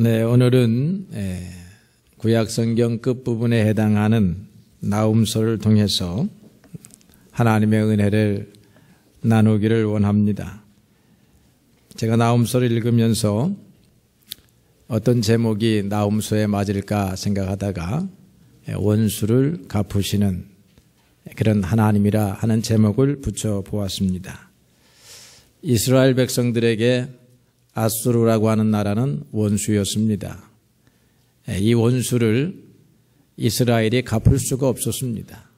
네, 오늘은 구약 성경 끝부분에 해당하는 나훔서를 통해서 하나님의 은혜를 나누기를 원합니다. 제가 나훔서를 읽으면서 어떤 제목이 나훔서에 맞을까 생각하다가 원수를 갚으시는 그런 하나님이라 하는 제목을 붙여보았습니다. 이스라엘 백성들에게 아수르라고 하는 나라는 원수였습니다. 이 원수를 이스라엘이 갚을 수가 없었습니다.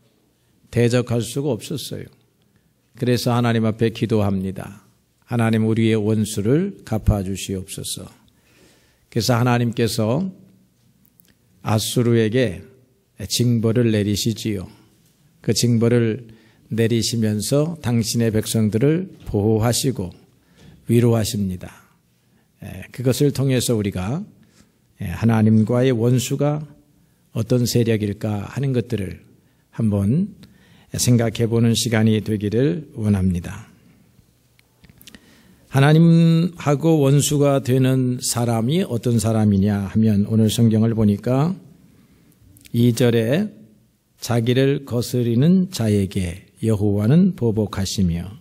대적할 수가 없었어요. 그래서 하나님 앞에 기도합니다. 하나님, 우리의 원수를 갚아주시옵소서. 그래서 하나님께서 아수르에게 징벌을 내리시지요. 그 징벌을 내리시면서 당신의 백성들을 보호하시고 위로하십니다. 그것을 통해서 우리가 하나님과의 원수가 어떤 세력일까 하는 것들을 한번 생각해 보는 시간이 되기를 원합니다. 하나님하고 원수가 되는 사람이 어떤 사람이냐 하면 오늘 성경을 보니까 2절에 자기를 거스리는 자에게 여호와는 보복하시며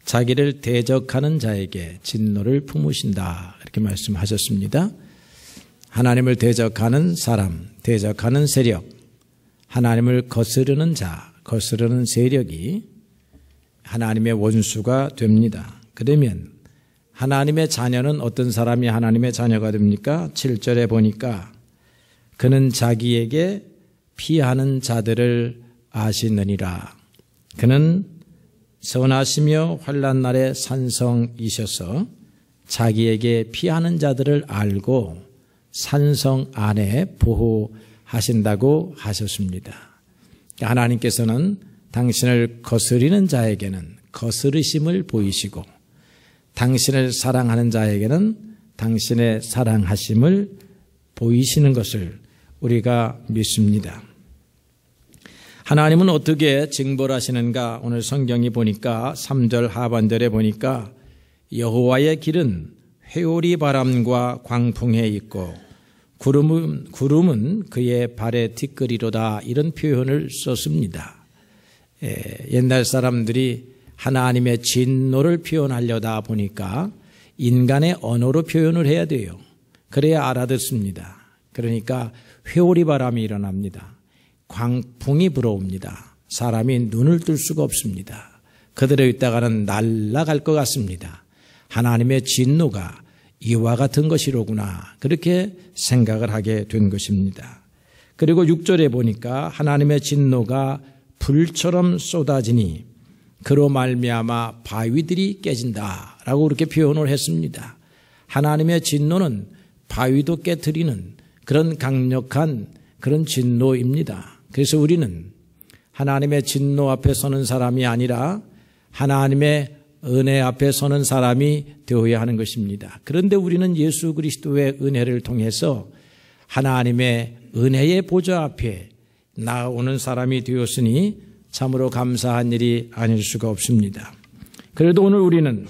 자기를 대적하는 자에게 진노를 품으신다, 이렇게 말씀하셨습니다. 하나님을 대적하는 사람, 대적하는 세력, 하나님을 거스르는 자, 거스르는 세력이 하나님의 원수가 됩니다. 그러면 하나님의 자녀는 어떤 사람이 하나님의 자녀가 됩니까? 7절에 보니까 그는 자기에게 피하는 자들을 아시느니라. 그는 선하시며 환난 날에 산성이셔서 자기에게 피하는 자들을 알고 산성 안에 보호하신다고 하셨습니다. 하나님께서는 당신을 거스리는 자에게는 거스르심을 보이시고 당신을 사랑하는 자에게는 당신의 사랑하심을 보이시는 것을 우리가 믿습니다. 하나님은 어떻게 징벌하시는가? 오늘 성경이 보니까 3절 하반절에 보니까 여호와의 길은 회오리 바람과 광풍에 있고 구름은 그의 발의 티끌이로다, 이런 표현을 썼습니다. 옛날 사람들이 하나님의 진노를 표현하려다 보니까 인간의 언어로 표현을 해야 돼요. 그래야 알아듣습니다. 그러니까 회오리 바람이 일어납니다. 광풍이 불어옵니다. 사람이 눈을 뜰 수가 없습니다. 그대로 있다가는 날아갈 것 같습니다. 하나님의 진노가 이와 같은 것이로구나, 그렇게 생각을 하게 된 것입니다. 그리고 6절에 보니까 하나님의 진노가 불처럼 쏟아지니 그로 말미암아 바위들이 깨진다라고 그렇게 표현을 했습니다. 하나님의 진노는 바위도 깨트리는 그런 강력한 그런 진노입니다. 그래서 우리는 하나님의 진노 앞에 서는 사람이 아니라 하나님의 은혜 앞에 서는 사람이 되어야 하는 것입니다. 그런데 우리는 예수 그리스도의 은혜를 통해서 하나님의 은혜의 보좌 앞에 나오는 사람이 되었으니 참으로 감사한 일이 아닐 수가 없습니다. 그래도 오늘 우리는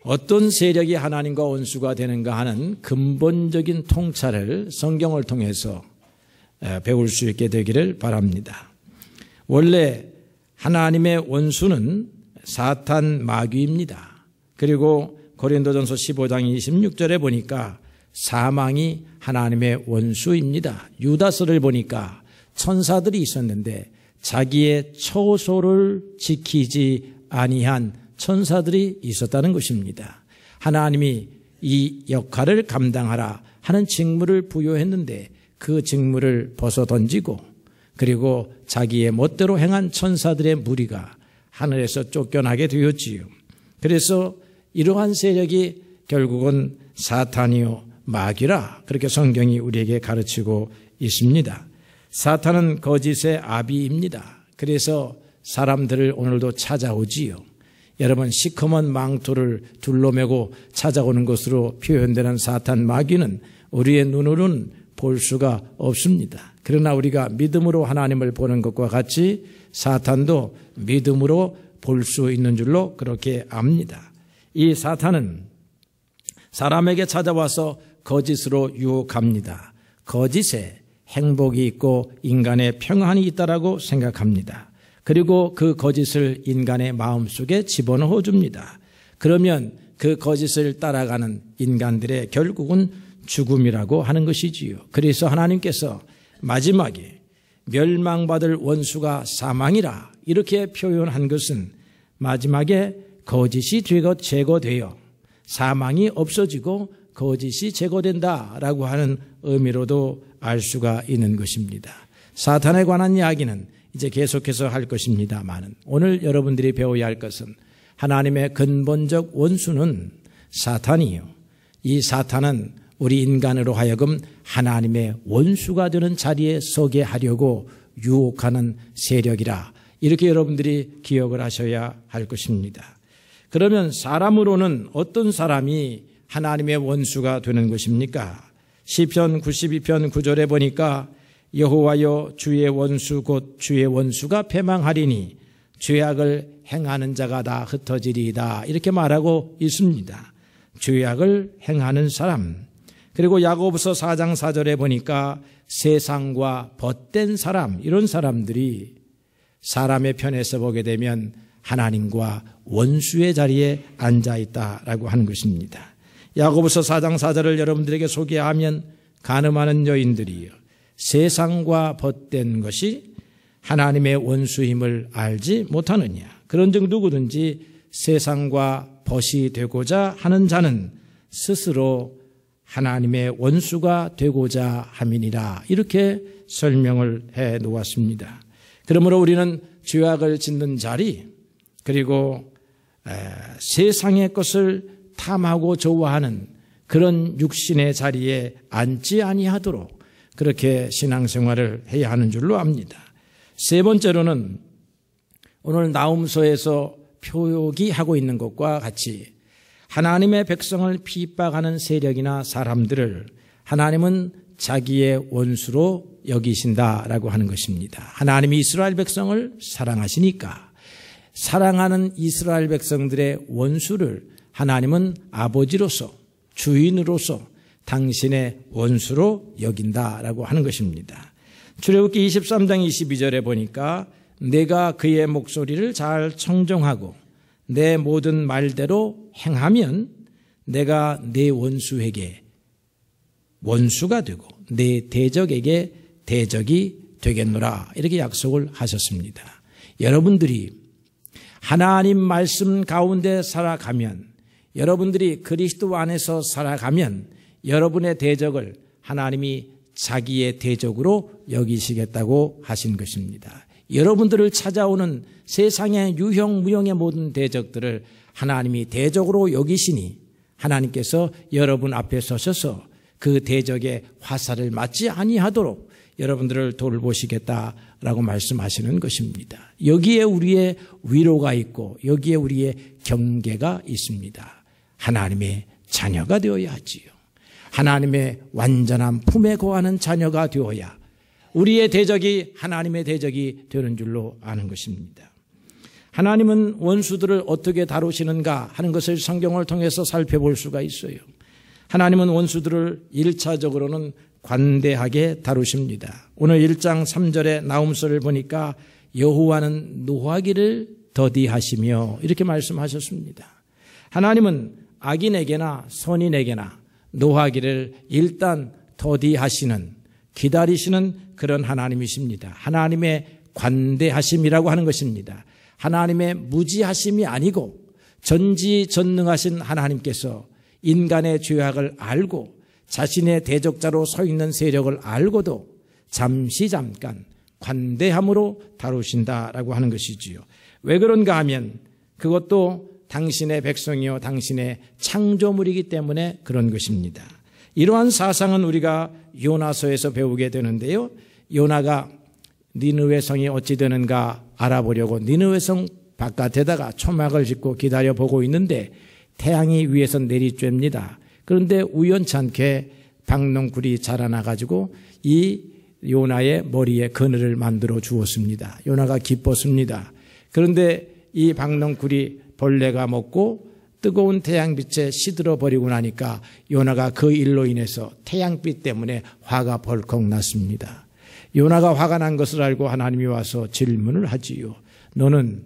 어떤 세력이 하나님과 원수가 되는가 하는 근본적인 통찰을 성경을 통해서 배울 수 있게 되기를 바랍니다. 원래 하나님의 원수는 사탄 마귀입니다. 그리고 고린도전서 15장 26절에 보니까 사망이 하나님의 원수입니다. 유다서를 보니까 천사들이 있었는데 자기의 처소를 지키지 아니한 천사들이 있었다는 것입니다. 하나님이 이 역할을 감당하라 하는 직무를 부여했는데 그 직무를 벗어던지고 그리고 자기의 멋대로 행한 천사들의 무리가 하늘에서 쫓겨나게 되었지요. 그래서 이러한 세력이 결국은 사탄이요 마귀라, 그렇게 성경이 우리에게 가르치고 있습니다. 사탄은 거짓의 아비입니다. 그래서 사람들을 오늘도 찾아오지요. 여러분, 시커먼 망토를 둘러매고 찾아오는 것으로 표현되는 사탄 마귀는 우리의 눈으로는 볼 수가 없습니다. 그러나 우리가 믿음으로 하나님을 보는 것과 같이 사탄도 믿음으로 볼 수 있는 줄로 그렇게 압니다. 이 사탄은 사람에게 찾아와서 거짓으로 유혹합니다. 거짓에 행복이 있고 인간의 평안이 있다라고 생각합니다. 그리고 그 거짓을 인간의 마음속에 집어넣어 줍니다. 그러면 그 거짓을 따라가는 인간들의 결국은 죽음이라고 하는 것이지요. 그래서 하나님께서 마지막에 멸망받을 원수가 사망이라 이렇게 표현한 것은 마지막에 거짓이 제거되어 사망이 없어지고 거짓이 제거된다라고 하는 의미로도 알 수가 있는 것입니다. 사탄에 관한 이야기는 이제 계속해서 할 것입니다만 오늘 여러분들이 배워야 할 것은 하나님의 근본적 원수는 사탄이요. 이 사탄은 우리 인간으로 하여금 하나님의 원수가 되는 자리에 서게 하려고 유혹하는 세력이라 이렇게 여러분들이 기억을 하셔야 할 것입니다. 그러면 사람으로는 어떤 사람이 하나님의 원수가 되는 것입니까? 시편 92편 9절에 보니까 여호와여 주의 원수 곧 주의 원수가 패망하리니 죄악을 행하는 자가 다 흩어지리이다 이렇게 말하고 있습니다. 죄악을 행하는 사람. 그리고 야고보서 4장 4절에 보니까 세상과 벗된 사람, 이런 사람들이 사람의 편에서 보게 되면 하나님과 원수의 자리에 앉아있다라고 하는 것입니다. 야고보서 4장 4절을 여러분들에게 소개하면 간음하는 여인들이요, 세상과 벗된 것이 하나님의 원수임을 알지 못하느냐. 그런즉 누구든지 세상과 벗이 되고자 하는 자는 스스로 하나님의 원수가 되고자 함이니라 이렇게 설명을 해 놓았습니다. 그러므로 우리는 죄악을 짓는 자리, 그리고 세상의 것을 탐하고 좋아하는 그런 육신의 자리에 앉지 아니하도록 그렇게 신앙생활을 해야 하는 줄로 압니다. 세 번째로는 오늘 나훔서에서 표기하고 있는 것과 같이 하나님의 백성을 핍박하는 세력이나 사람들을 하나님은 자기의 원수로 여기신다라고 하는 것입니다. 하나님이 이스라엘 백성을 사랑하시니까 사랑하는 이스라엘 백성들의 원수를 하나님은 아버지로서, 주인으로서 당신의 원수로 여긴다라고 하는 것입니다. 출애굽기 23장 22절에 보니까 내가 그의 목소리를 잘 청종하고 내 모든 말대로 행하면 내가 내 원수에게 원수가 되고 내 대적에게 대적이 되겠노라 이렇게 약속을 하셨습니다. 여러분들이 하나님 말씀 가운데 살아가면, 여러분들이 그리스도 안에서 살아가면 여러분의 대적을 하나님이 자기의 대적으로 여기시겠다고 하신 것입니다. 여러분들을 찾아오는 세상의 유형무형의 모든 대적들을 하나님이 대적으로 여기시니 하나님께서 여러분 앞에 서셔서 그 대적의 화살을 맞지 아니하도록 여러분들을 돌보시겠다라고 말씀하시는 것입니다. 여기에 우리의 위로가 있고 여기에 우리의 경계가 있습니다. 하나님의 자녀가 되어야 하지요. 하나님의 완전한 품에 거하는 자녀가 되어야 우리의 대적이 하나님의 대적이 되는 줄로 아는 것입니다. 하나님은 원수들을 어떻게 다루시는가 하는 것을 성경을 통해서 살펴볼 수가 있어요. 하나님은 원수들을 1차적으로는 관대하게 다루십니다. 오늘 1장 3절의 나훔서를 보니까 여호와는 노하기를 더디하시며 이렇게 말씀하셨습니다. 하나님은 악인에게나 선인에게나 노하기를 일단 더디하시는, 기다리시는 그런 하나님이십니다. 하나님의 관대하심이라고 하는 것입니다. 하나님의 무지하심이 아니고 전지전능하신 하나님께서 인간의 죄악을 알고 자신의 대적자로 서 있는 세력을 알고도 잠깐 관대함으로 다루신다라고 하는 것이지요. 왜 그런가 하면 그것도 당신의 백성이요 당신의 창조물이기 때문에 그런 것입니다. 이러한 사상은 우리가 요나서에서 배우게 되는데요. 요나가 니느웨 성이 어찌 되는가 알아보려고 니느웨 성 바깥에다가 초막을 짓고 기다려보고 있는데 태양이 위에서 내리쬐입니다. 그런데 우연찮게 박농굴이 자라나가지고 이 요나의 머리에 그늘을 만들어 주었습니다. 요나가 기뻤습니다. 그런데 이 박농굴이 벌레가 먹고 뜨거운 태양빛에 시들어 버리고 나니까 요나가 그 일로 인해서 태양빛 때문에 화가 벌컥 났습니다. 요나가 화가 난 것을 알고 하나님이 와서 질문을 하지요. 너는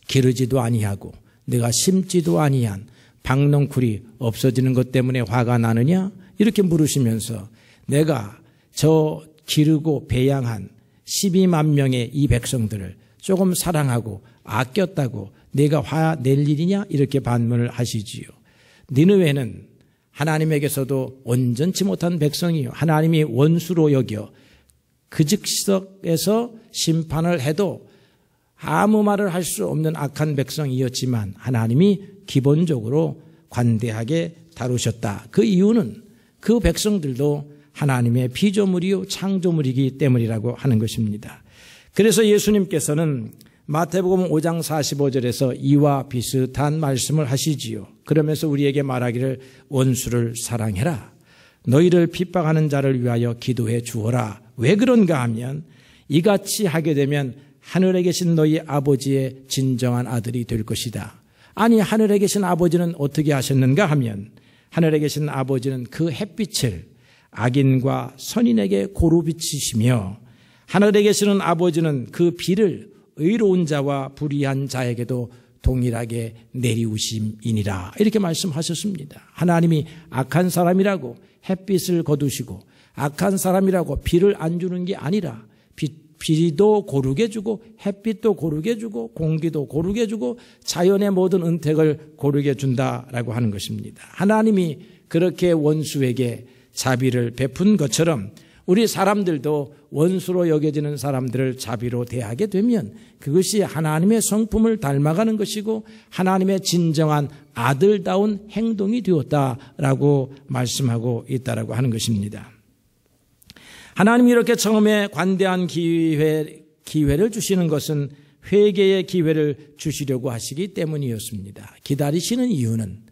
기르지도 아니하고 내가 심지도 아니한 박농쿨이 없어지는 것 때문에 화가 나느냐? 이렇게 물으시면서 내가 저 기르고 배양한 12만 명의 이 백성들을 조금 사랑하고 아꼈다고 내가 화 낼 일이냐? 이렇게 반문을 하시지요. 니느웨는 하나님에게서도 온전치 못한 백성이요, 하나님이 원수로 여겨 그 즉석에서 심판을 해도 아무 말을 할 수 없는 악한 백성이었지만 하나님이 기본적으로 관대하게 다루셨다. 그 이유는 그 백성들도 하나님의 피조물이요 창조물이기 때문이라고 하는 것입니다. 그래서 예수님께서는 마태복음 5장 45절에서 이와 비슷한 말씀을 하시지요. 그러면서 우리에게 말하기를 원수를 사랑해라. 너희를 핍박하는 자를 위하여 기도해 주어라. 왜 그런가 하면 이같이 하게 되면 하늘에 계신 너희 아버지의 진정한 아들이 될 것이다. 아니, 하늘에 계신 아버지는 어떻게 하셨는가 하면 하늘에 계신 아버지는 그 햇빛을 악인과 선인에게 고루 비치시며 하늘에 계시는 아버지는 그 비를 의로운 자와 불의한 자에게도 동일하게 내리우심이니라. 이렇게 말씀하셨습니다. 하나님이 악한 사람이라고 햇빛을 거두시고 악한 사람이라고 비를 안 주는 게 아니라 비도 고르게 주고 햇빛도 고르게 주고 공기도 고르게 주고 자연의 모든 은택을 고르게 준다라고 하는 것입니다. 하나님이 그렇게 원수에게 자비를 베푼 것처럼 우리 사람들도 원수로 여겨지는 사람들을 자비로 대하게 되면 그것이 하나님의 성품을 닮아가는 것이고 하나님의 진정한 아들다운 행동이 되었다라고 말씀하고 있다라고 하는 것입니다. 하나님이 이렇게 처음에 관대한 기회를 주시는 것은 회개의 기회를 주시려고 하시기 때문이었습니다. 기다리시는 이유는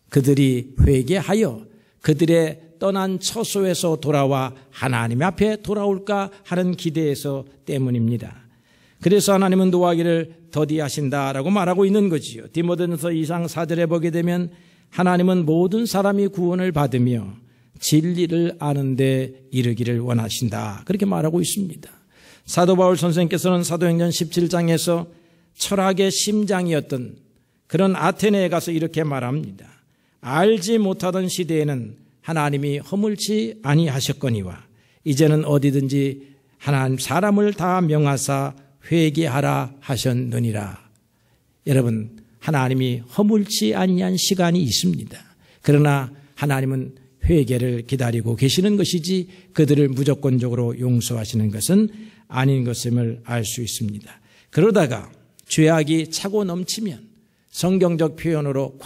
그들이 회개하여 그들의 떠난 처소에서 돌아와 하나님 앞에 돌아올까 하는 기대에서 때문입니다. 그래서 하나님은 노하기를 더디하신다라고 말하고 있는 거지요. 디모데전서 2장 4절에 보게 되면 하나님은 모든 사람이 구원을 받으며 진리를 아는 데 이르기를 원하신다. 그렇게 말하고 있습니다. 사도 바울 선생님께서는 사도행전 17장에서 철학의 심장이었던 그런 아테네에 가서 이렇게 말합니다. 알지 못하던 시대에는 하나님이 허물치 아니하셨거니와 이제는 어디든지 하나님 사람을 다 명하사 회개하라 하셨느니라. 여러분, 하나님이 허물치 아니한 시간이 있습니다. 그러나 하나님은 회개를 기다리고 계시는 것이지 그들을 무조건적으로 용서하시는 것은 아닌 것임을 알 수 있습니다. 그러다가 죄악이 차고 넘치면 성경적 표현으로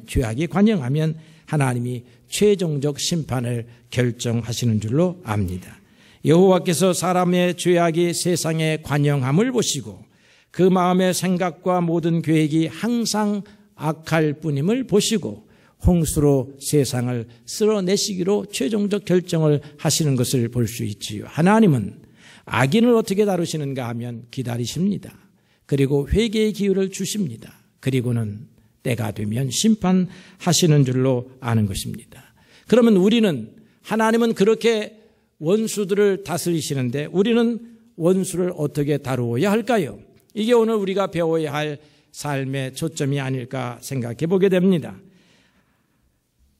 죄악이 관영하면 하나님이 최종적 심판을 결정하시는 줄로 압니다. 여호와께서 사람의 죄악이 세상에 관영함을 보시고 그 마음의 생각과 모든 계획이 항상 악할 뿐임을 보시고 홍수로 세상을 쓸어내시기로 최종적 결정을 하시는 것을 볼 수 있지요. 하나님은 악인을 어떻게 다루시는가 하면 기다리십니다. 그리고 회개의 기회를 주십니다. 그리고는 때가 되면 심판하시는 줄로 아는 것입니다. 그러면 우리는 하나님은 그렇게 원수들을 다스리시는데 우리는 원수를 어떻게 다루어야 할까요? 이게 오늘 우리가 배워야 할 삶의 초점이 아닐까 생각해 보게 됩니다.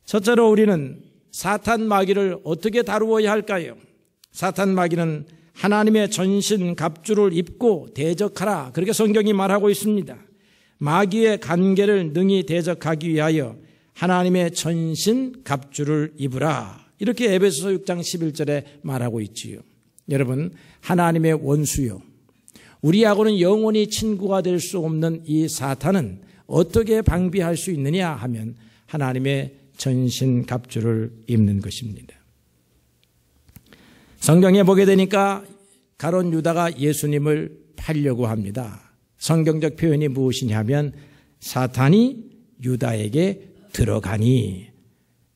첫째로 우리는 사탄 마귀를 어떻게 다루어야 할까요? 사탄 마귀는 하나님의 전신 갑주를 입고 대적하라. 그렇게 성경이 말하고 있습니다. 마귀의 간계를 능히 대적하기 위하여 하나님의 전신 갑주를 입으라. 이렇게 에베소서 6장 11절에 말하고 있지요. 여러분, 하나님의 원수요, 우리하고는 영원히 친구가 될 수 없는 이 사탄은 어떻게 방비할 수 있느냐 하면 하나님의 전신 갑주를 입는 것입니다. 성경에 보게 되니까 가룟 유다가 예수님을 팔려고 합니다. 성경적 표현이 무엇이냐면 사탄이 유다에게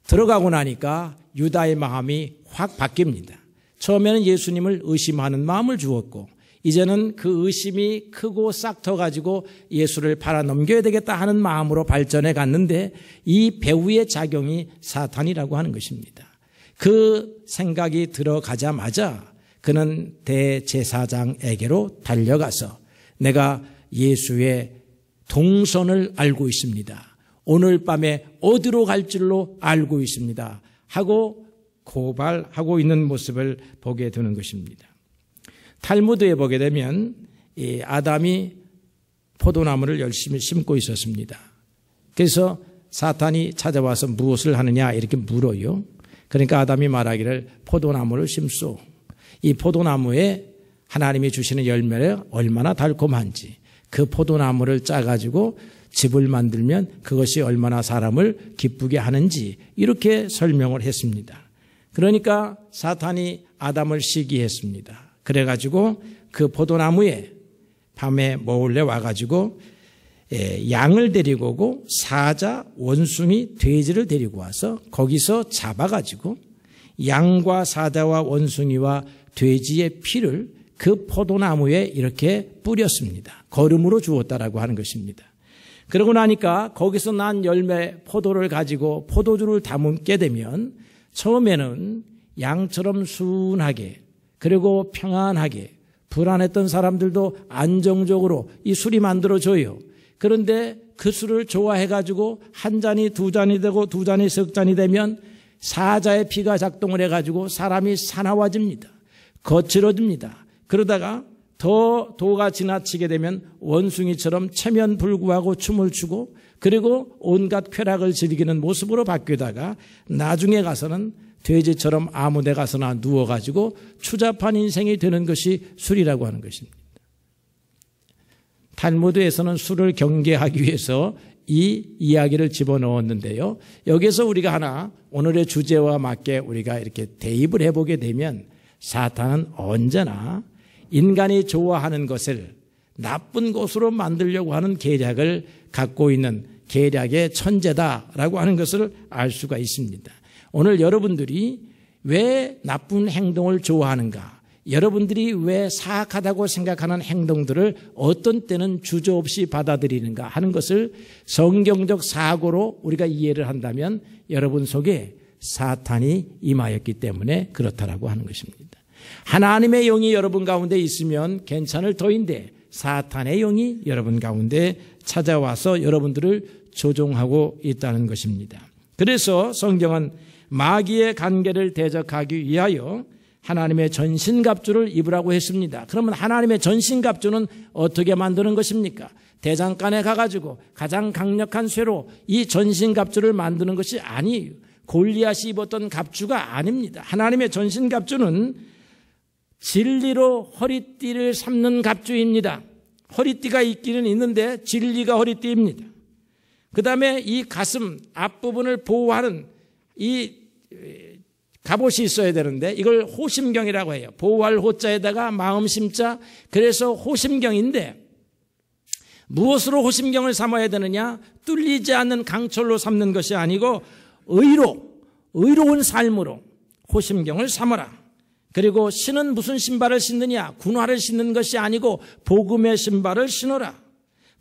들어가고 나니까 유다의 마음이 확 바뀝니다. 처음에는 예수님을 의심하는 마음을 주었고 이제는 그 의심이 크고 싹 터가지고 예수를 팔아넘겨야 되겠다 하는 마음으로 발전해 갔는데 이 배후의 작용이 사탄이라고 하는 것입니다. 그 생각이 들어가자마자 그는 대제사장에게로 달려가서 내가 예수의 동선을 알고 있습니다. 오늘 밤에 어디로 갈 줄로 알고 있습니다. 하고 고발하고 있는 모습을 보게 되는 것입니다. 탈무드에 보게 되면 이 아담이 포도나무를 열심히 심고 있었습니다. 그래서 사탄이 찾아와서 무엇을 하느냐 이렇게 물어요. 그러니까 아담이 말하기를 포도나무를 심소. 이 포도나무에 하나님이 주시는 열매를 얼마나 달콤한지 그 포도나무를 짜가지고 집을 만들면 그것이 얼마나 사람을 기쁘게 하는지 이렇게 설명을 했습니다. 그러니까 사탄이 아담을 시기했습니다. 그래가지고 그 포도나무에 밤에 몰래 와가지고 양을 데리고 오고 사자, 원숭이, 돼지를 데리고 와서 거기서 잡아가지고 양과 사자와 원숭이와 돼지의 피를 그 포도나무에 이렇게 뿌렸습니다. 거름으로 주었다라고 하는 것입니다. 그러고 나니까 거기서 난 열매 포도를 가지고 포도주를 담게 되면 처음에는 양처럼 순하게 그리고 평안하게 불안했던 사람들도 안정적으로 이 술이 만들어져요. 그런데 그 술을 좋아해가지고 한 잔이 두 잔이 되고 두 잔이 석 잔이 되면 사자의 피가 작동을 해가지고 사람이 사나워집니다. 거칠어집니다. 그러다가 더 도가 지나치게 되면 원숭이처럼 체면불구하고 춤을 추고 그리고 온갖 쾌락을 즐기는 모습으로 바뀌다가 나중에 가서는 돼지처럼 아무 데 가서나 누워가지고 추잡한 인생이 되는 것이 술이라고 하는 것입니다. 탈무드에서는 술을 경계하기 위해서 이 이야기를 집어넣었는데요. 여기서 우리가 하나 오늘의 주제와 맞게 우리가 이렇게 대입을 해보게 되면 사탄은 언제나 인간이 좋아하는 것을 나쁜 것으로 만들려고 하는 계략을 갖고 있는 계략의 천재다라고 하는 것을 알 수가 있습니다. 오늘 여러분들이 왜 나쁜 행동을 좋아하는가? 여러분들이 왜 사악하다고 생각하는 행동들을 어떤 때는 주저없이 받아들이는가 하는 것을 성경적 사고로 우리가 이해를 한다면 여러분 속에 사탄이 임하였기 때문에 그렇다라고 하는 것입니다. 하나님의 영이 여러분 가운데 있으면 괜찮을 터인데 사탄의 영이 여러분 가운데 찾아와서 여러분들을 조종하고 있다는 것입니다. 그래서 성경은 마귀의 관계를 대적하기 위하여 하나님의 전신갑주를 입으라고 했습니다. 그러면 하나님의 전신갑주는 어떻게 만드는 것입니까? 대장간에 가가지고 가장 강력한 쇠로 이 전신갑주를 만드는 것이 아니에요. 골리앗이 입었던 갑주가 아닙니다. 하나님의 전신갑주는 진리로 허리띠를 삼는 갑주입니다. 허리띠가 있기는 있는데 진리가 허리띠입니다. 그 다음에 이 가슴 앞부분을 보호하는 이 갑옷이 있어야 되는데 이걸 호심경이라고 해요. 보호할 호자에다가 마음심자, 그래서 호심경인데 무엇으로 호심경을 삼아야 되느냐? 뚫리지 않는 강철로 삼는 것이 아니고 의로운 삶으로 호심경을 삼아라. 그리고 신은 무슨 신발을 신느냐? 군화를 신는 것이 아니고 복음의 신발을 신어라.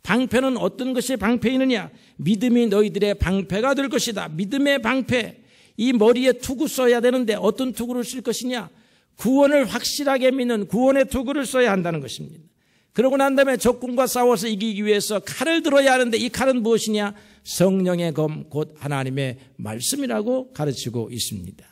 방패는 어떤 것이 방패이느냐? 믿음이 너희들의 방패가 될 것이다. 믿음의 방패. 이 머리에 투구 써야 되는데 어떤 투구를 쓸 것이냐? 구원을 확실하게 믿는 구원의 투구를 써야 한다는 것입니다. 그러고 난 다음에 적군과 싸워서 이기기 위해서 칼을 들어야 하는데 이 칼은 무엇이냐? 성령의 검, 곧 하나님의 말씀이라고 가르치고 있습니다.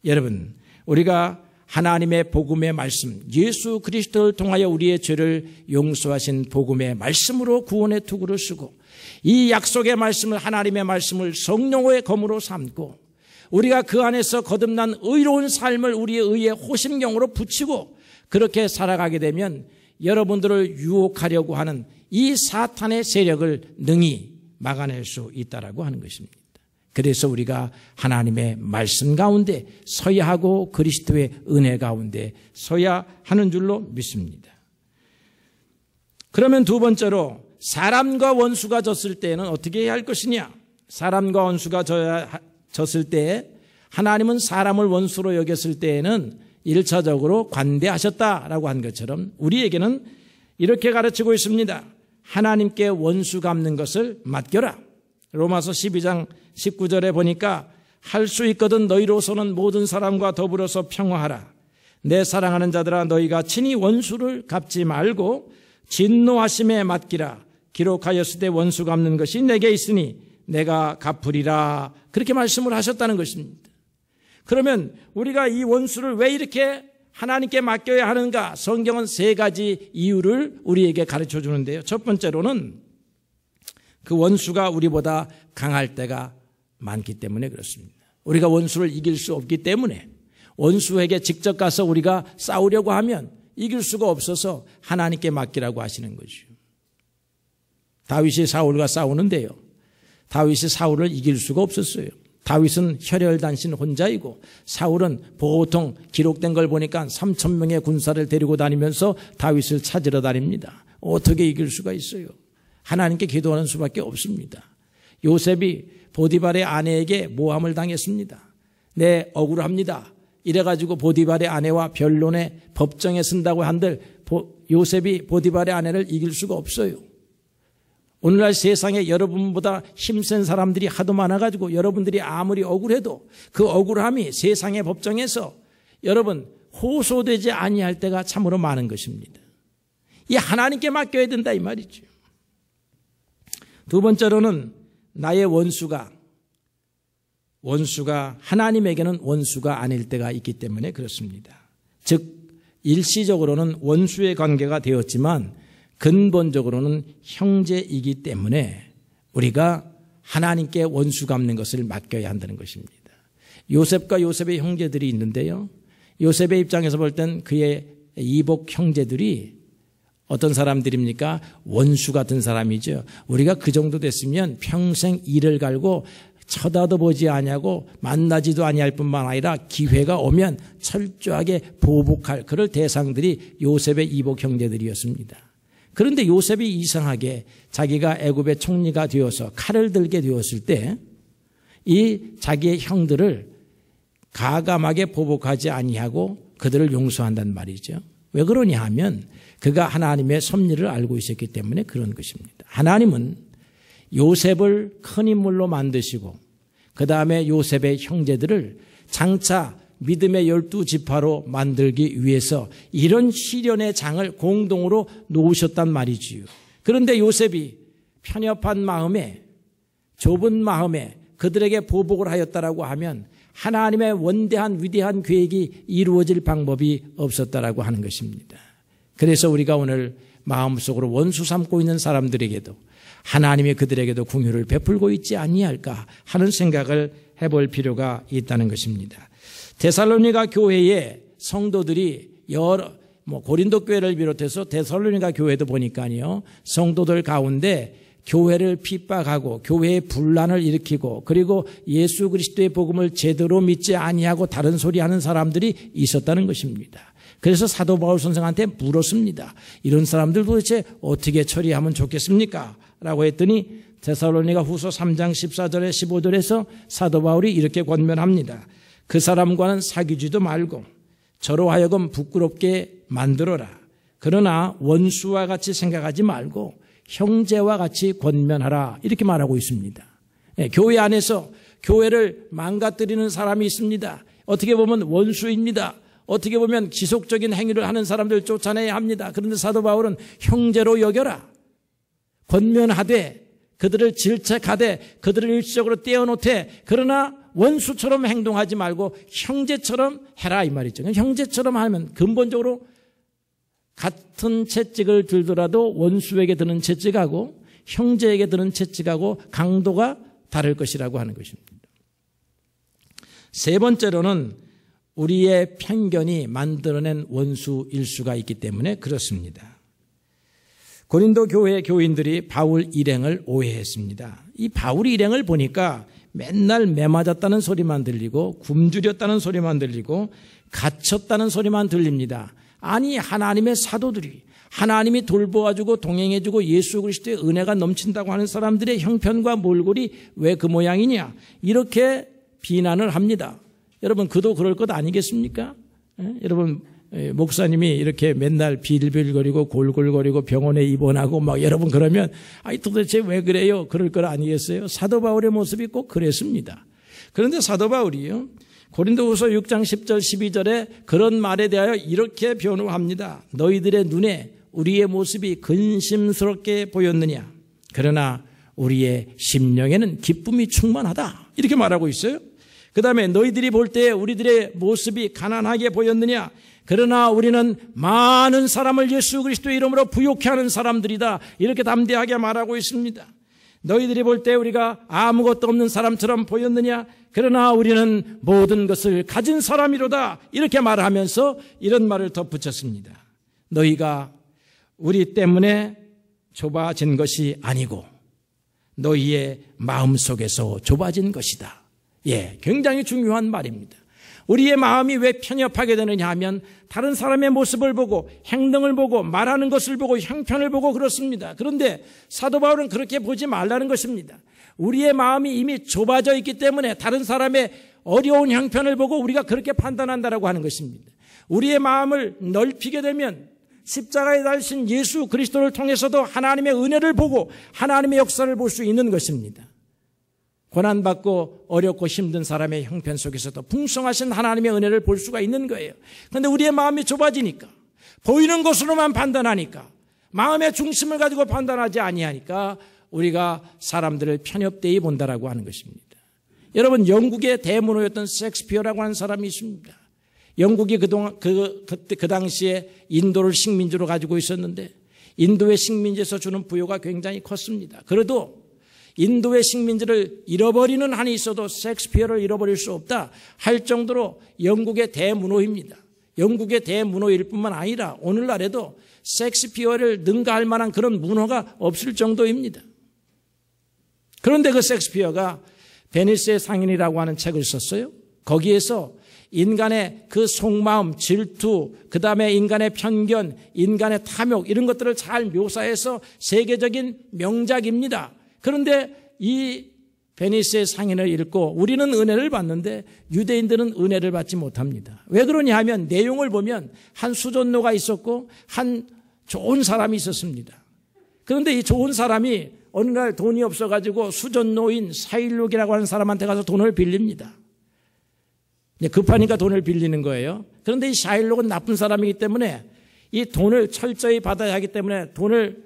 여러분, 우리가 하나님의 복음의 말씀, 예수 그리스도를 통하여 우리의 죄를 용서하신 복음의 말씀으로 구원의 투구를 쓰고 이 약속의 말씀을, 하나님의 말씀을 성령의 검으로 삼고 우리가 그 안에서 거듭난 의로운 삶을 우리의 의의 호심경으로 붙이고 그렇게 살아가게 되면 여러분들을 유혹하려고 하는 이 사탄의 세력을 능히 막아낼 수 있다라고 하는 것입니다. 그래서 우리가 하나님의 말씀 가운데 서야 하고 그리스도의 은혜 가운데 서야 하는 줄로 믿습니다. 그러면 두 번째로 사람과 원수가 졌을 때에는 어떻게 해야 할 것이냐? 사람과 원수가 졌을 때 하나님은 사람을 원수로 여겼을 때에는 1차적으로 관대하셨다라고 한 것처럼 우리에게는 이렇게 가르치고 있습니다. 하나님께 원수 갚는 것을 맡겨라. 로마서 12장 19절에 보니까 할 수 있거든 너희로서는 모든 사람과 더불어서 평화하라. 내 사랑하는 자들아 너희가 친히 원수를 갚지 말고 진노하심에 맡기라. 기록하였을 때 원수 갚는 것이 내게 있으니 내가 갚으리라. 그렇게 말씀을 하셨다는 것입니다. 그러면 우리가 이 원수를 왜 이렇게 하나님께 맡겨야 하는가? 성경은 3가지 이유를 우리에게 가르쳐 주는데요. 첫 번째로는 그 원수가 우리보다 강할 때가 많기 때문에 그렇습니다. 우리가 원수를 이길 수 없기 때문에 원수에게 직접 가서 우리가 싸우려고 하면 이길 수가 없어서 하나님께 맡기라고 하시는 거죠. 다윗이 사울과 싸우는데요. 다윗이 사울을 이길 수가 없었어요. 다윗은 혈혈단신 혼자이고 사울은 보통 기록된 걸 보니까 3,000명의 군사를 데리고 다니면서 다윗을 찾으러 다닙니다. 어떻게 이길 수가 있어요? 하나님께 기도하는 수밖에 없습니다. 요셉이 보디발의 아내에게 모함을 당했습니다. 네, 억울합니다. 이래가지고 보디발의 아내와 변론에 법정에 쓴다고 한들 요셉이 보디발의 아내를 이길 수가 없어요. 오늘날 세상에 여러분보다 힘센 사람들이 하도 많아가지고 여러분들이 아무리 억울해도 그 억울함이 세상의 법정에서 여러분 호소되지 아니할 때가 참으로 많은 것입니다. 이 하나님께 맡겨야 된다 이 말이죠. 두 번째로는 나의 원수가 하나님에게는 원수가 아닐 때가 있기 때문에 그렇습니다. 즉 일시적으로는 원수의 관계가 되었지만 근본적으로는 형제이기 때문에 우리가 하나님께 원수 갚는 것을 맡겨야 한다는 것입니다. 요셉과 요셉의 형제들이 있는데요. 요셉의 입장에서 볼 땐 그의 이복 형제들이 어떤 사람들입니까? 원수 같은 사람이죠. 우리가 그 정도 됐으면 평생 이를 갈고 쳐다도 보지 아니하고 만나지도 아니할 뿐만 아니라 기회가 오면 철저하게 보복할 그럴 대상들이 요셉의 이복 형제들이었습니다. 그런데 요셉이 이상하게 자기가 애굽의 총리가 되어서 칼을 들게 되었을 때 이 자기의 형들을 가감하게 보복하지 아니하고 그들을 용서한단 말이죠. 왜 그러냐 하면 그가 하나님의 섭리를 알고 있었기 때문에 그런 것입니다. 하나님은 요셉을 큰 인물로 만드시고 그 다음에 요셉의 형제들을 장차 믿음의 12지파로 만들기 위해서 이런 시련의 장을 공동으로 놓으셨단 말이지요. 그런데 요셉이 편협한 마음에 좁은 마음에 그들에게 보복을 하였다라고 하면 하나님의 원대한 위대한 계획이 이루어질 방법이 없었다라고 하는 것입니다. 그래서 우리가 오늘 마음속으로 원수 삼고 있는 사람들에게도 하나님이 그들에게도 긍휼을 베풀고 있지 아니할까 하는 생각을 해볼 필요가 있다는 것입니다. 데살로니가 교회의 성도들이 고린도 교회를 비롯해서 데살로니가 교회도 보니까요. 성도들 가운데 교회를 핍박하고 교회의 분란을 일으키고 그리고 예수 그리스도의 복음을 제대로 믿지 아니하고 다른 소리 하는 사람들이 있었다는 것입니다. 그래서 사도 바울 선생한테 물었습니다. 이런 사람들 도대체 어떻게 처리하면 좋겠습니까? 라고 했더니 데살로니가 후서 3장 14절에 15절에서 사도 바울이 이렇게 권면합니다. 그 사람과는 사귀지도 말고 저로 하여금 부끄럽게 만들어라. 그러나 원수와 같이 생각하지 말고 형제와 같이 권면하라. 이렇게 말하고 있습니다. 교회 안에서 교회를 망가뜨리는 사람이 있습니다. 어떻게 보면 원수입니다. 어떻게 보면 지속적인 행위를 하는 사람들 쫓아내야 합니다. 그런데 사도 바울은 형제로 여겨라. 권면하되 그들을 질책하되 그들을 일시적으로 떼어놓되 그러나 원수처럼 행동하지 말고 형제처럼 해라 이 말이죠. 형제처럼 하면 근본적으로 같은 채찍을 들더라도 원수에게 드는 채찍하고 형제에게 드는 채찍하고 강도가 다를 것이라고 하는 것입니다. 세 번째로는 우리의 편견이 만들어낸 원수일 수가 있기 때문에 그렇습니다. 고린도 교회 교인들이 바울 일행을 오해했습니다. 이 바울 일행을 보니까 맨날 매맞았다는 소리만 들리고 굶주렸다는 소리만 들리고 갇혔다는 소리만 들립니다. 아니 하나님의 사도들이 하나님이 돌보아주고 동행해주고 예수 그리스도의 은혜가 넘친다고 하는 사람들의 형편과 몰골이 왜 그 모양이냐 이렇게 비난을 합니다. 여러분 그도 그럴 것 아니겠습니까? 여러분, 목사님이 이렇게 맨날 빌빌거리고 골골거리고 병원에 입원하고 막 여러분 그러면 아니 도대체 왜 그래요? 그럴 거 아니겠어요? 사도 바울의 모습이 꼭 그랬습니다. 그런데 사도 바울이요, 고린도후서 6장 10절 12절에 그런 말에 대하여 이렇게 변호합니다. 너희들의 눈에 우리의 모습이 근심스럽게 보였느냐? 그러나 우리의 심령에는 기쁨이 충만하다. 이렇게 말하고 있어요. 그 다음에 너희들이 볼 때 우리들의 모습이 가난하게 보였느냐? 그러나 우리는 많은 사람을 예수 그리스도의 이름으로 부욕해 하는 사람들이다. 이렇게 담대하게 말하고 있습니다. 너희들이 볼 때 우리가 아무것도 없는 사람처럼 보였느냐? 그러나 우리는 모든 것을 가진 사람이로다. 이렇게 말하면서 이런 말을 덧붙였습니다. 너희가 우리 때문에 좁아진 것이 아니고 너희의 마음속에서 좁아진 것이다. 예, 굉장히 중요한 말입니다. 우리의 마음이 왜 편협하게 되느냐 하면 다른 사람의 모습을 보고 행동을 보고 말하는 것을 보고 형편을 보고 그렇습니다. 그런데 사도 바울은 그렇게 보지 말라는 것입니다. 우리의 마음이 이미 좁아져 있기 때문에 다른 사람의 어려운 형편을 보고 우리가 그렇게 판단한다라고 하는 것입니다. 우리의 마음을 넓히게 되면 십자가에 달리신 예수 그리스도를 통해서도 하나님의 은혜를 보고 하나님의 역사를 볼 수 있는 것입니다. 고난받고 어렵고 힘든 사람의 형편 속에서도 풍성하신 하나님의 은혜를 볼 수가 있는 거예요. 그런데 우리의 마음이 좁아지니까, 보이는 것으로만 판단하니까, 마음의 중심을 가지고 판단하지 아니하니까 우리가 사람들을 편협되이 본다라고 하는 것입니다. 여러분, 영국의 대문호였던 셰익스피어라고 하는 사람이 있습니다. 영국이 그동안 그 당시에 인도를 식민지로 가지고 있었는데 인도의 식민지에서 주는 부요가 굉장히 컸습니다. 그래도 인도의 식민지를 잃어버리는 한이 있어도 셰익스피어를 잃어버릴 수 없다 할 정도로 영국의 대문호입니다. 영국의 대문호일 뿐만 아니라 오늘날에도 셰익스피어를 능가할 만한 그런 문호가 없을 정도입니다. 그런데 그 셰익스피어가 베니스의 상인이라고 하는 책을 썼어요. 거기에서 인간의 그 속마음, 질투, 그 다음에 인간의 편견, 인간의 탐욕 이런 것들을 잘 묘사해서 세계적인 명작입니다. 그런데 이 베니스의 상인을 읽고 우리는 은혜를 받는데 유대인들은 은혜를 받지 못합니다. 왜 그러냐 하면 내용을 보면 한 수전노가 있었고 한 좋은 사람이 있었습니다. 그런데 이 좋은 사람이 어느 날 돈이 없어가지고 수전노인 사일록이라고 하는 사람한테 가서 돈을 빌립니다. 급하니까 돈을 빌리는 거예요. 그런데 이 샤일록은 나쁜 사람이기 때문에 이 돈을 철저히 받아야 하기 때문에 돈을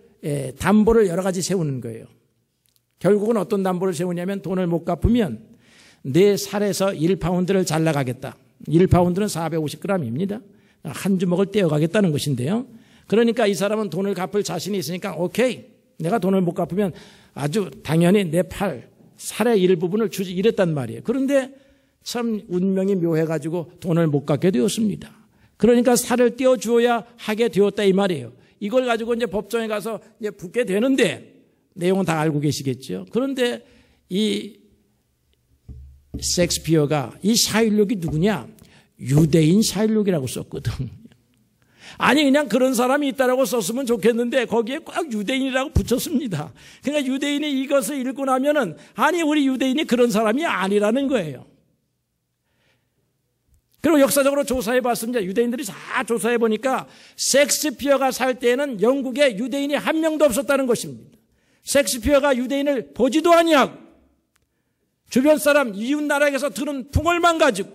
담보를 여러 가지 세우는 거예요. 결국은 어떤 담보를 세우냐면 돈을 못 갚으면 내 살에서 1파운드를 잘라가겠다. 1파운드는 450g입니다. 한 주먹을 떼어가겠다는 것인데요. 그러니까 이 사람은 돈을 갚을 자신이 있으니까 오케이. 내가 돈을 못 갚으면 아주 당연히 내 살의 일부분을 주지 이랬단 말이에요. 그런데 참 운명이 묘해가지고 돈을 못 갚게 되었습니다. 그러니까 살을 떼어주어야 하게 되었다 이 말이에요. 이걸 가지고 이제 법정에 가서 이제 붙게 되는데 내용은 다 알고 계시겠죠. 그런데 이 셰익스피어가 이 샤일록이 누구냐? 유대인 샤일록이라고 썼거든. 아니 그냥 그런 사람이 있다라고 썼으면 좋겠는데 거기에 꼭 유대인이라고 붙였습니다. 그러니까 유대인이 이것을 읽고 나면은 아니 우리 유대인이 그런 사람이 아니라는 거예요. 그리고 역사적으로 조사해 봤습니다. 유대인들이 다 조사해 보니까 셰익스피어가 살 때에는 영국에 유대인이 한 명도 없었다는 것입니다. 셰익스피어가 유대인을 보지도 아니하고 주변 사람 이웃 나라에서 들은 풍월만 가지고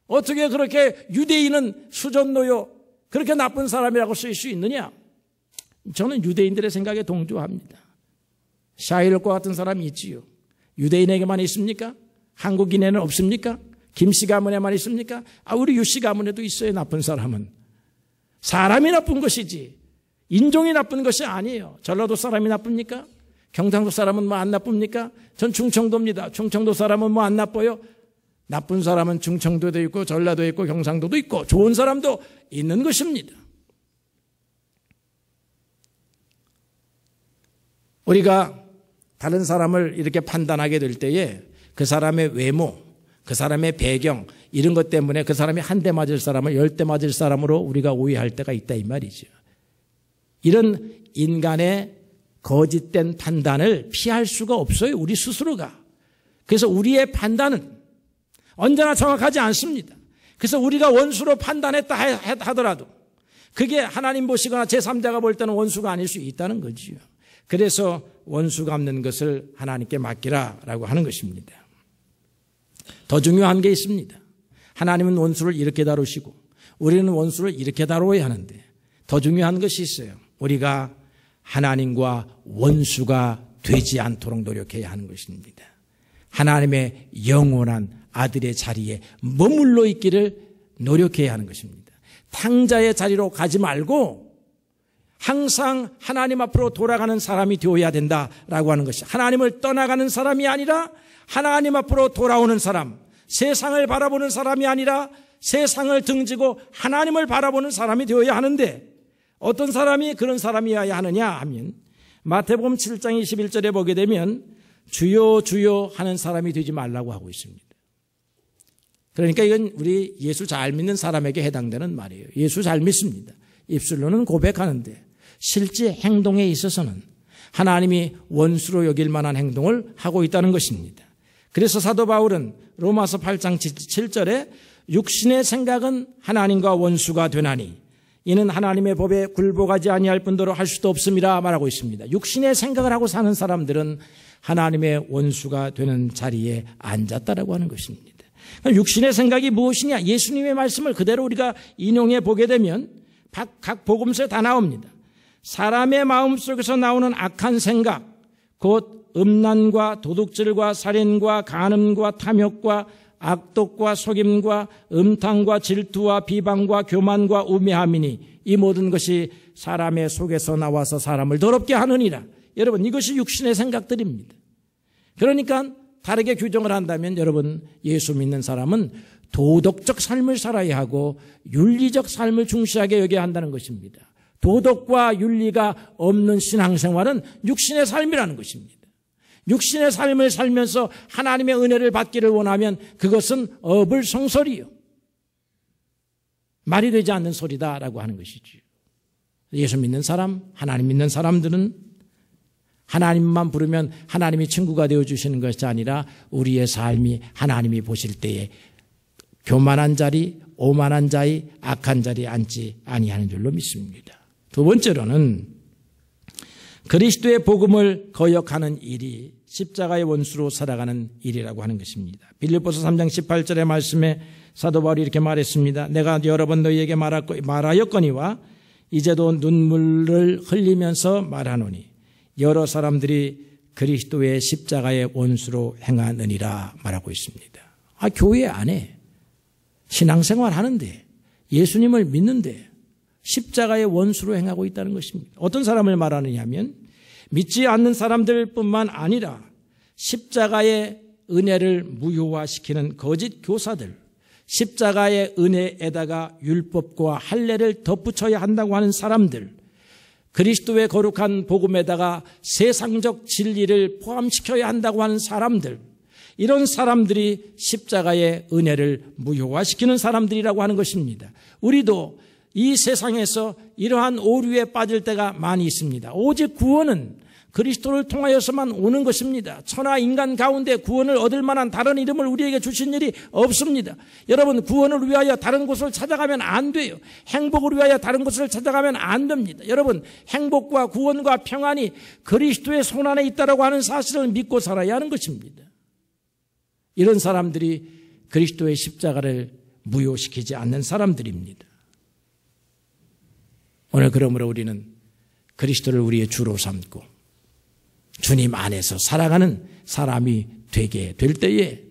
어떻게 그렇게 유대인은 수전노요 그렇게 나쁜 사람이라고 쓸 수 있느냐? 저는 유대인들의 생각에 동조합니다. 샤일록과 같은 사람이 있지요. 유대인에게만 있습니까? 한국인에는 없습니까? 김씨 가문에만 있습니까? 우리 유씨 가문에도 있어요. 나쁜 사람은. 사람이 나쁜 것이지 인종이 나쁜 것이 아니에요. 전라도 사람이 나쁩니까? 경상도 사람은 뭐 안 나쁩니까? 전 충청도입니다. 충청도 사람은 뭐 안 나빠요? 나쁜 사람은 충청도도 있고 전라도 있고 경상도도 있고 좋은 사람도 있는 것입니다. 우리가 다른 사람을 이렇게 판단하게 될 때에 그 사람의 외모, 그 사람의 배경 이런 것 때문에 그 사람이 한 대 맞을 사람을 10대 맞을 사람으로 우리가 오해할 때가 있다 이 말이죠. 이런 인간의 거짓된 판단을 피할 수가 없어요. 우리 스스로가. 그래서 우리의 판단은 언제나 정확하지 않습니다. 그래서 우리가 원수로 판단했다 하더라도 그게 하나님 보시거나 제3자가 볼 때는 원수가 아닐 수 있다는 거지요. 그래서 원수 갚는 것을 하나님께 맡기라라고 하는 것입니다. 더 중요한 게 있습니다. 하나님은 원수를 이렇게 다루시고 우리는 원수를 이렇게 다루어야 하는데 더 중요한 것이 있어요. 우리가 하나님과 원수가 되지 않도록 노력해야 하는 것입니다. 하나님의 영원한 아들의 자리에 머물러 있기를 노력해야 하는 것입니다. 탕자의 자리로 가지 말고 항상 하나님 앞으로 돌아가는 사람이 되어야 된다라고 하는 것이, 하나님을 떠나가는 사람이 아니라 하나님 앞으로 돌아오는 사람, 세상을 바라보는 사람이 아니라 세상을 등지고 하나님을 바라보는 사람이 되어야 하는데, 어떤 사람이 그런 사람이어야 하느냐 하면 마태복음 7장 21절에 보게 되면 주여 주여 하는 사람이 되지 말라고 하고 있습니다. 그러니까 이건 우리 예수 잘 믿는 사람에게 해당되는 말이에요. 예수 잘 믿습니다. 입술로는 고백하는데 실제 행동에 있어서는 하나님이 원수로 여길 만한 행동을 하고 있다는 것입니다. 그래서 사도 바울은 로마서 8장 7절에 육신의 생각은 하나님과 원수가 되나니 이는 하나님의 법에 굴복하지 아니할 뿐더러 할 수도 없음이라 말하고 있습니다. 육신의 생각을 하고 사는 사람들은 하나님의 원수가 되는 자리에 앉았다라고 하는 것입니다. 육신의 생각이 무엇이냐? 예수님의 말씀을 그대로 우리가 인용해 보게 되면 각 복음서에 다 나옵니다. 사람의 마음속에서 나오는 악한 생각, 곧 음란과 도둑질과 살인과 간음과 탐욕과 악독과 속임과 음탕과 질투와 비방과 교만과 우매함이니 이 모든 것이 사람의 속에서 나와서 사람을 더럽게 하느니라. 여러분, 이것이 육신의 생각들입니다. 그러니까 다르게 규정을 한다면 여러분, 예수 믿는 사람은 도덕적 삶을 살아야 하고 윤리적 삶을 중시하게 여겨야 한다는 것입니다. 도덕과 윤리가 없는 신앙생활은 육신의 삶이라는 것입니다. 육신의 삶을 살면서 하나님의 은혜를 받기를 원하면 그것은 어불성설이요, 말이 되지 않는 소리다라고 하는 것이죠. 예수 믿는 사람, 하나님 믿는 사람들은 하나님만 부르면 하나님이 친구가 되어주시는 것이 아니라 우리의 삶이 하나님이 보실 때에 교만한 자리, 오만한 자리, 악한 자리에 앉지 아니하는 줄로 믿습니다. 두 번째로는 그리스도의 복음을 거역하는 일이 십자가의 원수로 살아가는 일이라고 하는 것입니다. 빌립보서 3장 18절의 말씀에 사도 바울이 이렇게 말했습니다. 내가 여러 번 너희에게 말하였거니와 이제도 눈물을 흘리면서 말하노니 여러 사람들이 그리스도의 십자가의 원수로 행하느니라 말하고 있습니다. 교회 안에 신앙생활 하는데 예수님을 믿는데 십자가의 원수로 행하고 있다는 것입니다. 어떤 사람을 말하느냐 하면 믿지 않는 사람들뿐만 아니라 십자가의 은혜를 무효화시키는 거짓 교사들, 십자가의 은혜에다가 율법과 할례를 덧붙여야 한다고 하는 사람들, 그리스도의 거룩한 복음에다가 세상적 진리를 포함시켜야 한다고 하는 사람들, 이런 사람들이 십자가의 은혜를 무효화시키는 사람들이라고 하는 것입니다. 우리도 이 세상에서 이러한 오류에 빠질 때가 많이 있습니다. 오직 구원은 그리스도를 통하여서만 오는 것입니다. 천하 인간 가운데 구원을 얻을 만한 다른 이름을 우리에게 주신 일이 없습니다. 여러분, 구원을 위하여 다른 곳을 찾아가면 안 돼요. 행복을 위하여 다른 곳을 찾아가면 안 됩니다. 여러분, 행복과 구원과 평안이 그리스도의 손 안에 있다고 하는 사실을 믿고 살아야 하는 것입니다. 이런 사람들이 그리스도의 십자가를 무효시키지 않는 사람들입니다. 오늘 그러므로 우리는 그리스도를 우리의 주로 삼고 주님 안에서 살아가는 사람이 되게 될 때에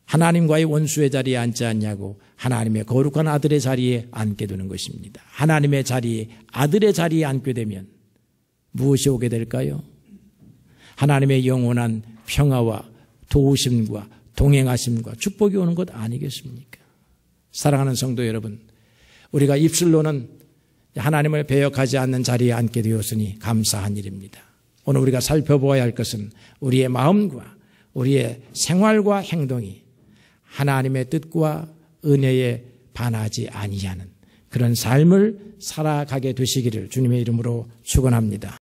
하나님과의 원수의 자리에 앉지 않냐고 하나님의 거룩한 아들의 자리에 앉게 되는 것입니다. 하나님의 자리에, 아들의 자리에 앉게 되면 무엇이 오게 될까요? 하나님의 영원한 평화와 도우심과 동행하심과 축복이 오는 것 아니겠습니까? 사랑하는 성도 여러분, 우리가 입술로는 하나님을 배역하지 않는 자리에 앉게 되었으니 감사한 일입니다. 오늘 우리가 살펴보아야 할 것은 우리의 마음과 우리의 생활과 행동이 하나님의 뜻과 은혜에 반하지 아니하는 그런 삶을 살아가게 되시기를 주님의 이름으로 축원합니다.